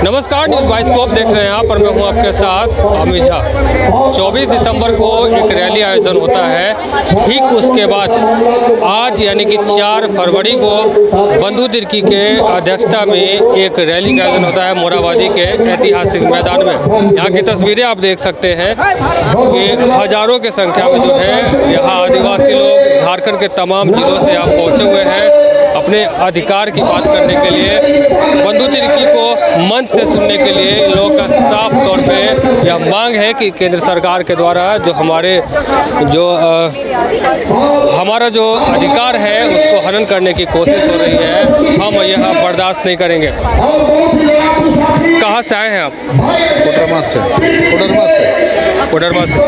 नमस्कार, news bioscope देख रहे हैं यहाँ पर। मैं हूँ आपके साथ अमित झा। 24 दिसंबर को एक रैली आयोजन होता है। ठीक उसके बाद आज यानी कि 4 फरवरी को बंधु तिर्की के अध्यक्षता में एक रैली का आयोजन होता है मोराबादी के ऐतिहासिक मैदान में। यहाँ की तस्वीरें आप देख सकते हैं कि हजारों की संख्या में जो है यहाँ आदिवासी लोग झारखंड के तमाम जिलों से यहाँ पहुँचे हुए हैं अपने अधिकार की बात करने के लिए। बंधु तिर्की को मंच से सुनने के लिए लोगों का साफ तौर पे यह मांग है कि केंद्र सरकार के द्वारा जो हमारा जो अधिकार है उसको हनन करने की कोशिश हो रही है। हम यह बर्दाश्त नहीं करेंगे। कहाँ से आए हैं आप? कोडरमा से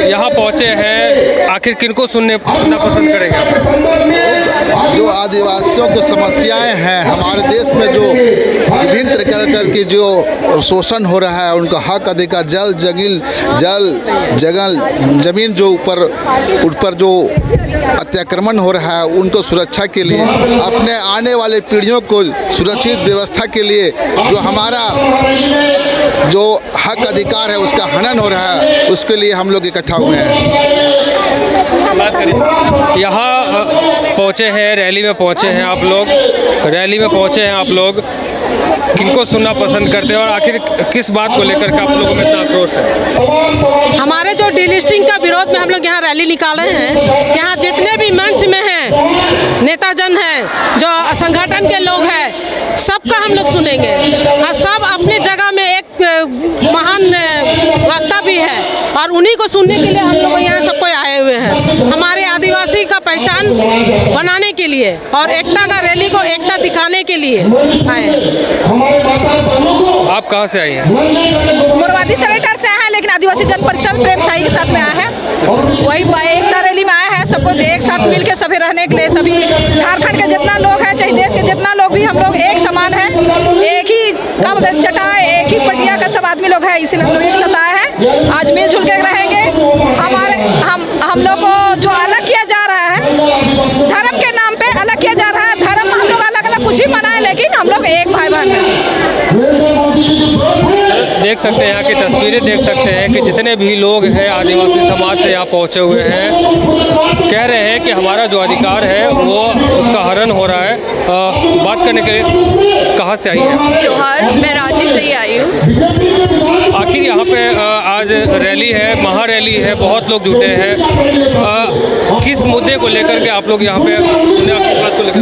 यहाँ पहुँचे हैं। आखिर किनको सुनना पसंद करेंगे आप? जो आदिवासियों की समस्याएं हैं हमारे देश में, जो विभिन्न प्रकार की जो शोषण हो रहा है, उनका हक अधिकार, जमीन जो उन पर जो अत्याक्रमण हो रहा है, उनको सुरक्षा के लिए, अपने आने वाले पीढ़ियों को सुरक्षित व्यवस्था के लिए जो हमारा जो हक अधिकार है उसका हनन हो रहा है, उसके लिए हम लोग इकट्ठा हुए हैं। यहाँ पहुँचे हैं, रैली में पहुँचे हैं आप लोग। किनको सुनना पसंद करते हैं और आखिर किस बात को लेकर के आप लोगों में इतना आक्रोश है? हमारे जो डीलिस्टिंग का विरोध में हम लोग यहाँ रैली निकाले हैं। यहाँ जितने भी मंच में हैं नेताजन हैं, जो संगठन के लोग हैं, सबका हम लोग सुनेंगे। और सब अपनी जगह में एक महान वक्ता भी है और उन्हीं को सुनने के लिए हम लोग यहाँ सबको आए हुए हैं। हमारे आदिवासी का पहचान बनाने के लिए और एकता का रैली को एकता दिखाने के लिए आए हैं। आप कहाँ से आई हैं? मोरवादी सेक्टर से आए हैं, लेकिन आदिवासी जन परिषद प्रेम साई के साथ में आए हैं। वही एकता रैली में आए हैं। सबको एक साथ मिल के सभी रहने के लिए, सभी झारखंड के जितना लोग हैं, चाहे देश के जितना लोग भी, हम लोग एक समान है, एक ही का मतलब चटाई, एक ही पटिया का सब आदमी लोग हैं। इसीलिए हम लोग एक साथ आए हैं। आज मिलजुल के रहेंगे। हम लोग को जो अलग किया जा रहा है, धर्म के नाम पे अलग किया जा रहा है। धर्म हम लोग अलग अलग खुशी मनाएं, लेकिन हम लोग एक भाई बहन हैं। देख सकते हैं यहाँ की तस्वीरें, देख सकते हैं कि जितने भी लोग हैं आदिवासी समाज से यहाँ पहुँचे हुए हैं, कह रहे हैं कि हमारा जो अधिकार है वो उसका हनन हो रहा है। बात करने के लिए कहाँ से आई है? जोहार, मैं रांची से ही आई हूँ। आखिर यहाँ पे आज रैली है, महारैली है, बहुत लोग जुटे हैं। किस मुद्दे को लेकर के आप लोग यहाँ पे सुने? आपकी बात को लेकर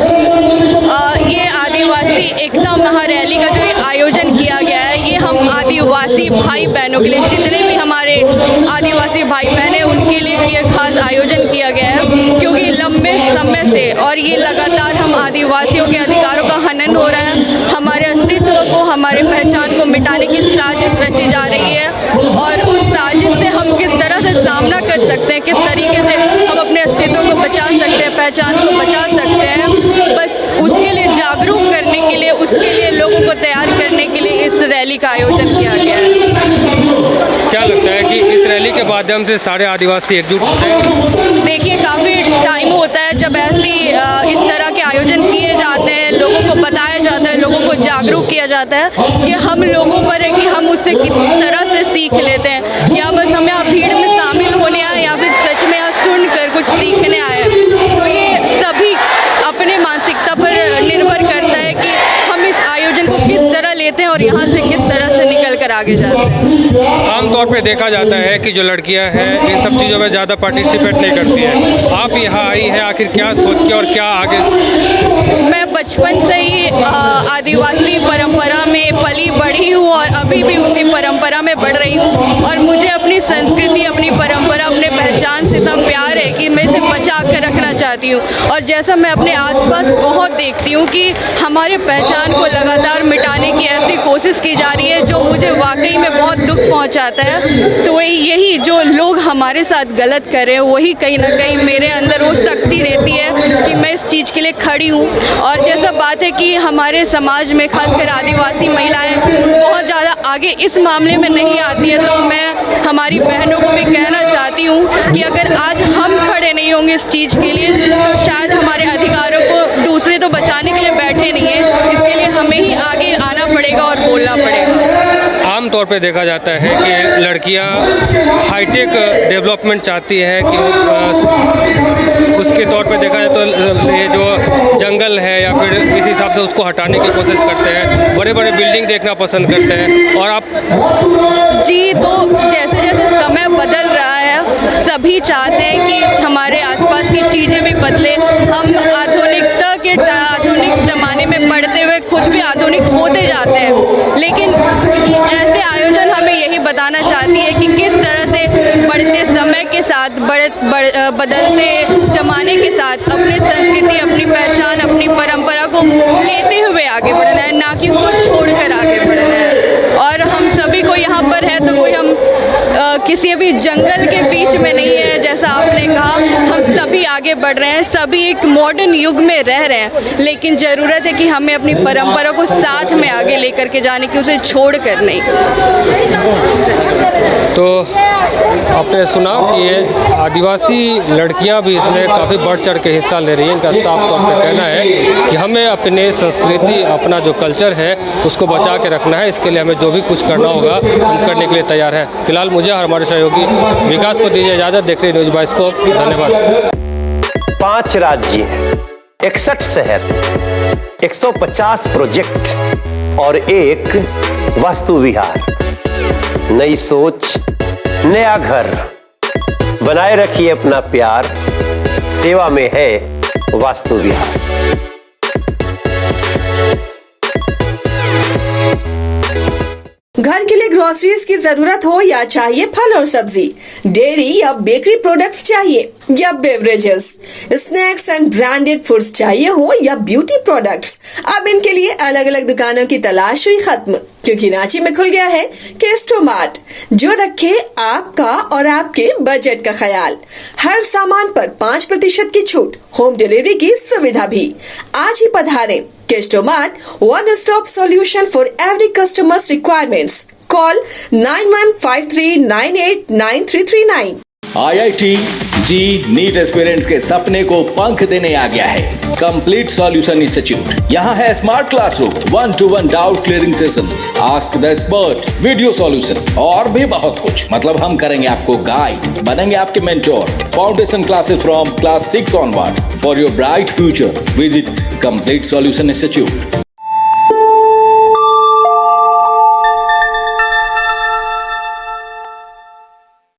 ये आदिवासी एकता महारैली का जो ये आयोजन किया गया है, ये हम आदिवासी भाई बहनों के लिए, जितने भी हमारे आदिवासी भाई बहन हैं उनके लिए ये खास आयोजन किया गया है। क्योंकि लंबे समय से और ये लगातार हम आदिवासियों के अधिकारों का हनन हो रहा है। हमारे अस्तित्व को, हमारे पहचान को मिटाने की साजिश रची जा रही है और उस साजिश से हम किस तरह से सामना कर सकते हैं, किस तरीके से हम अपने अस्तित्व को बचा सकते हैं, पहचान को बचा सकते हैं, बस उसके लिए जागरूक करने के लिए, उसके लिए लोगों को तैयार करने के लिए इस रैली का आयोजन किया गया है। क्या लगता है कि इस रैली के माध्यम से सारे आदिवासी एकजुट होते हैं? देखिए, काफ़ी टाइम होता है जब इस तरह के आयोजन किए जाते हैं, लोगों को बताया जाता है, लोगों को जागरूक किया जाता है। ये हम लोगों पर है कि हम उससे किस तरह से सीख लेते हैं, या बस हम यहाँ भीड़ में शामिल होने आए या फिर सच में यहाँ सुनकर कुछ सीखने आए। तो ये सभी अपने मानसिकता पर निर्भर करता है कि हम इस आयोजन को किस तरह लेते हैं और यहाँ से किस तरह से निकल कर आगे जाते हैं। आमतौर पे देखा जाता है कि जो लड़कियां हैं इन सब चीज़ों में ज़्यादा पार्टिसिपेट नहीं करती हैं। आप यहाँ आई हैं, आखिर क्या सोच के और क्या आगे? मैं बचपन से ही आदिवासी परंपरा में पली बढ़ी हूँ और अभी भी उसी परंपरा में बढ़ रही हूँ। और मुझे अपनी संस्कृति, अपनी परंपरा, अपने पहचान से इतना प्यार है कि मैं इसे बचा कर रखना चाहती हूँ। और जैसा मैं अपने आसपास बहुत देखती हूँ कि हमारे पहचान को लगातार मिटाने की ऐसी कोशिश की जा रही है, जो मुझे वाकई में बहुत दुख पहुँचाता है। तो यही जो लोग हमारे साथ गलत कर रहे हैं, वही कहीं ना कहीं मेरे अंदर वो शक्ति देती है कि मैं इस चीज़ के लिए खड़ी हूँ। और जैसा बात है कि हमारे समाज में खासकर आदिवासी महिलाएं बहुत ज़्यादा आगे इस मामले में नहीं आती है, तो मैं हमारी बहनों को भी कहना चाहती हूँ कि अगर आज हम खड़े नहीं होंगे इस चीज़ के लिए, तो शायद हमारे अधिकारों को दूसरे तो बचाने के लिए बैठे नहीं है। इसके लिए हमें ही आगे आना पड़ेगा और बोलना पड़ेगा। आम तौर पे देखा जाता है कि लड़कियां हाईटेक डेवलपमेंट चाहती हैं कि उसके तौर पे देखा जाए तो ये जो जंगल है या फिर इस हिसाब से उसको हटाने की कोशिश करते हैं, बड़े बड़े बिल्डिंग देखना पसंद करते हैं। और आप जी, तो जैसे जैसे समय बदल रहा है, सभी चाहते हैं कि हमारे आसपास की चीज़ें भी बदले। हम आधुनिकता के आधुनिक ज़माने में बढ़ते हुए खुद भी आधुनिक होते जाते हैं, लेकिन ऐसे आयोजन हमें यही बताना चाहती है कि किस तरह से बढ़ते समय के साथ बदलते ज़माने के साथ अपनी संस्कृति, अपनी पहचान, अपनी परंपरा को लेते हुए आगे बढ़ना है, ना कि उसको छोड़कर आगे बढ़ना है। और हम सभी को यहाँ पर है तो कोई हम किसी भी जंगल के बीच में नहीं है, जैसा आपने कहा, हम सभी आगे बढ़ रहे हैं, सभी एक मॉडर्न युग में रह रहे हैं, लेकिन ज़रूरत है कि हमें अपनी परंपरा को साथ में आगे लेकर के जाने की, उसे छोड़ कर नहीं। तो आपने सुना कि ये आदिवासी लड़कियां भी इसमें काफ़ी बढ़ चढ़ के हिस्सा ले रही हैं। इनका साफ तौर पे कहना है कि हमें अपने संस्कृति, अपना जो कल्चर है उसको बचा के रखना है। इसके लिए हमें जो भी कुछ करना होगा हम करने के लिए तैयार हैं। फिलहाल मुझे और हमारे सहयोगी विकास को दीजिए इजाज़त। देख रहे न्यूज़ बाइस्कोप। धन्यवाद। 5 राज्य, 61 शहर, 150 प्रोजेक्ट और एक वास्तु विहार। नई सोच, नया घर। बनाए रखिए अपना प्यार, सेवा में है वास्तु विहार। घर के लिए ग्रोसरीज की जरूरत हो या चाहिए फल और सब्जी, डेयरी या बेकरी प्रोडक्ट्स चाहिए या beverages, snacks and branded foods चाहिए हो या ब्यूटी प्रोडक्ट्स, अब इनके लिए अलग अलग दुकानों की तलाश हुई खत्म, क्योंकि रांची में खुल गया है केस्टो मार्ट, जो रखे आपका और आपके बजट का ख्याल। हर सामान पर 5% की छूट, होम डिलीवरी की सुविधा भी। आज ही पधारें Kesto mart, one stop solution for every customers requirements. Call 9153989339। IIT JEE NEET aspirants के सपने को पंख देने आ गया है कंप्लीट सॉल्यूशन इंस्टीट्यूट। यहाँ है smart classroom, 1-to-1 doubt clearing session, ask the expert, video solution और भी बहुत कुछ। मतलब हम करेंगे आपको गाइड, बनेंगे आपके mentor. Foundation classes from class 6 onwards for your bright future. Visit complete solution institute.